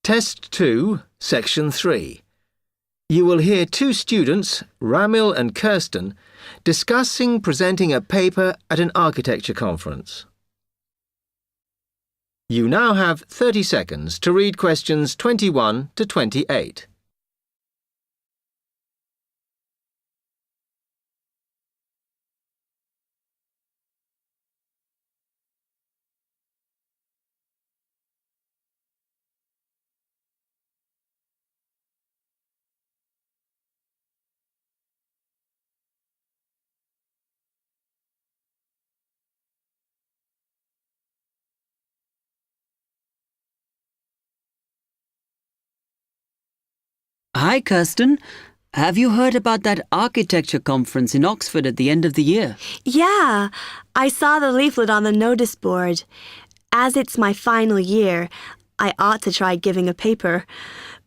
Test 2, Section 3. You will hear two students, Ramil and Kirsten, discussing presenting a paper at an architecture conference. You now have 30 seconds to read questions 21 to 28. Hi, Kirsten. Have you heard about that architecture conference in Oxford at the end of the year? Yeah, I saw the leaflet on the notice board. As it's my final year, I ought to try giving a paper,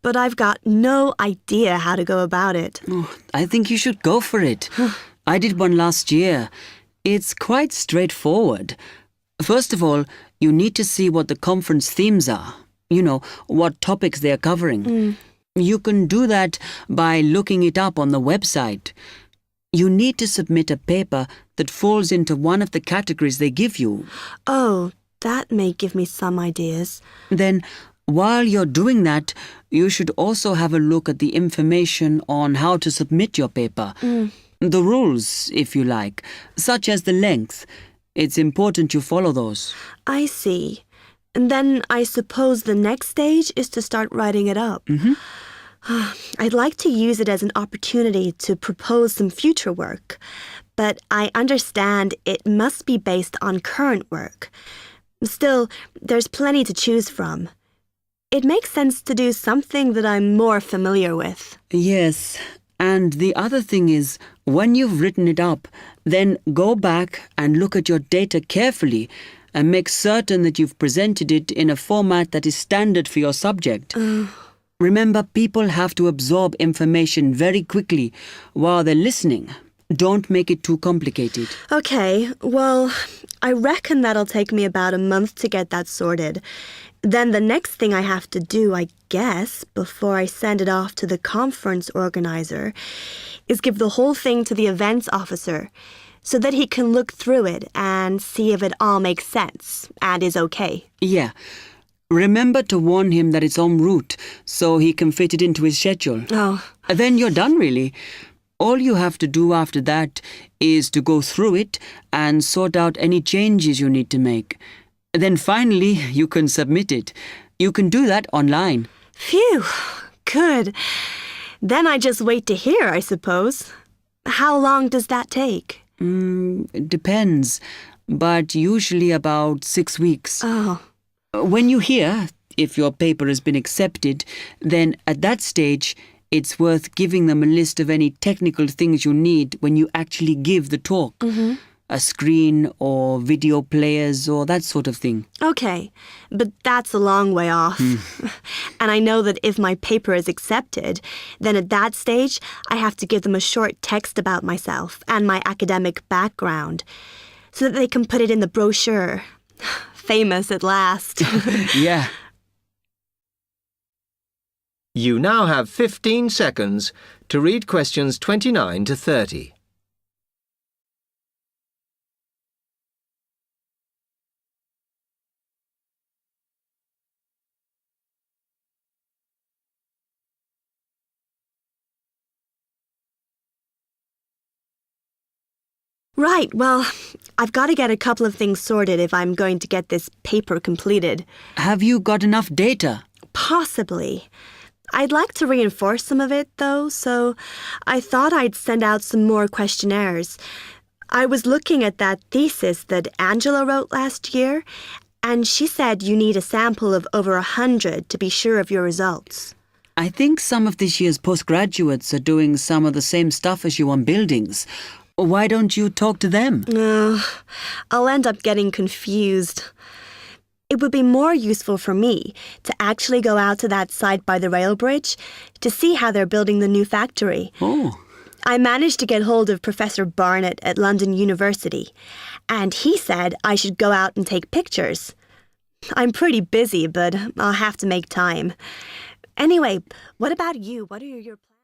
but I've got no idea how to go about it. Oh, I think you should go for it. I did one last year. It's quite straightforward. First of all, you need to see what the conference themes are. You know, what topics they are covering. You can do that by looking it up on the website. You need to submit a paper that falls into one of the categories they give you. Oh, that may give me some ideas. Then, while you're doing that, you should also have a look at the information on how to submit your paper. The rules, if you like, such as the length. It's important you follow those. I see. And then I suppose the next stage is to start writing it up. I'd like to use it as an opportunity to propose some future work, but I understand it must be based on current work. Still, there's plenty to choose from. It makes sense to do something that I'm more familiar with. Yes, and the other thing is, when you've written it up, then go back and look at your data carefully and make certain that you've presented it in a format that is standard for your subject. Remember, people have to absorb information very quickly while they're listening. Don't make it too complicated. Okay, well, I reckon that'll take me about a month to get that sorted. Then the next thing I have to do, I guess, before I send it off to the conference organizer, is give the whole thing to the events officer so that he can look through it and see if it all makes sense and is okay. Yeah. Remember to warn him that it's en route so he can fit it into his schedule. Oh. Then you're done, really. All you have to do after that is to go through it and sort out any changes you need to make. Then finally, you can submit it. You can do that online. Phew, good. Then I just wait to hear, I suppose. How long does that take? It depends, but usually about 6 weeks. Oh. When you hear if your paper has been accepted, then at that stage, it's worth giving them a list of any technical things you need when you actually give the talk. A screen or video players or that sort of thing. Okay, but that's a long way off. And I know that if my paper is accepted, then at that stage, I have to give them a short text about myself and my academic background so that they can put it in the brochure. Famous at last. Yeah. You now have 15 seconds to read questions 29 to 30. Right, well, I've got to get a couple of things sorted if I'm going to get this paper completed. Have you got enough data? Possibly. I'd like to reinforce some of it, though, so I thought I'd send out some more questionnaires. I was looking at that thesis that Angela wrote last year, and she said you need a sample of over 100 to be sure of your results. I think some of this year's postgraduates are doing some of the same stuff as you on buildings. Why don't you talk to them? I'll end up getting confused. It would be more useful for me to actually go out to that site by the rail bridge to see how they're building the new factory. Oh. I managed to get hold of Professor Barnett at London University, and he said I should go out and take pictures. I'm pretty busy, but I'll have to make time. Anyway, what about you? What are your plans?